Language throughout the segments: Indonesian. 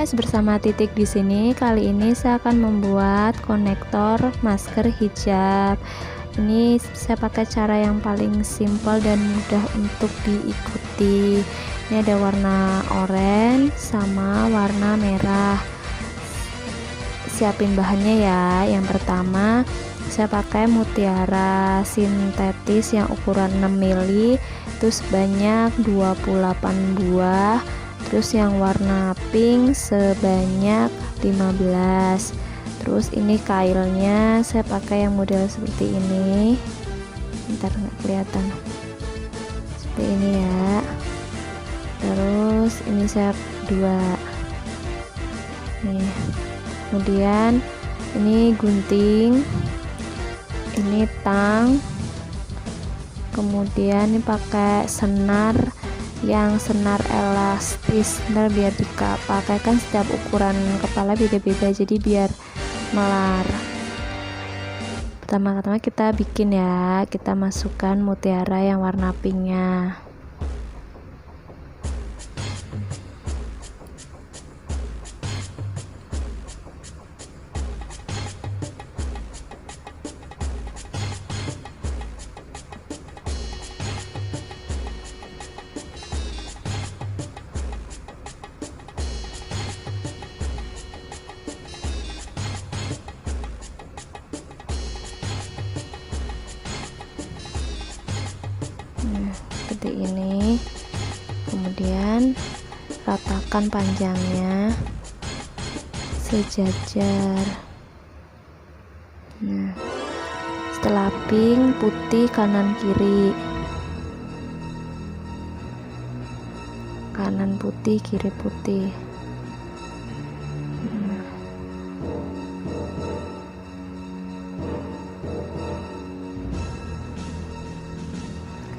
guys, bersama Titik di sini. Kali ini saya akan membuat konektor masker hijab. Ini saya pakai cara yang paling simpel dan mudah untuk diikuti. Ini ada warna oranye sama warna merah. Siapin bahannya ya. Yang pertama, saya pakai mutiara sintetis yang ukuran 6 mili, terus sebanyak 28 buah. Terus yang warna pink sebanyak 15. Terus ini kailnya saya pakai yang model seperti ini. Ntar nggak kelihatan. Seperti ini ya. Terus ini saya 2. Nih. Kemudian ini gunting. Ini tang. Kemudian ini pakai senar yang senar elastis, ntar biar dipakai kan setiap ukuran kepala beda-beda, jadi biar melar. Pertama-tama kita bikin ya, kita masukkan mutiara yang warna pinknya. Seperti ini. Kemudian ratakan panjangnya sejajar. Nah, setelah pink, putih kanan kiri, kanan putih kiri putih.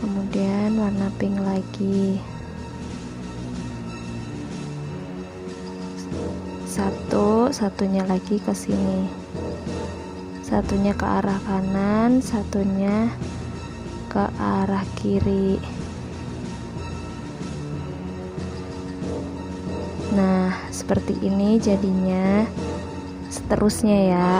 Kemudian warna pink lagi, satunya lagi ke sini, satunya ke arah kanan, satunya ke arah kiri. Nah, seperti ini jadinya, seterusnya ya.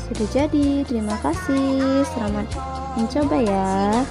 Sudah jadi, terima kasih. Selamat mencoba ya.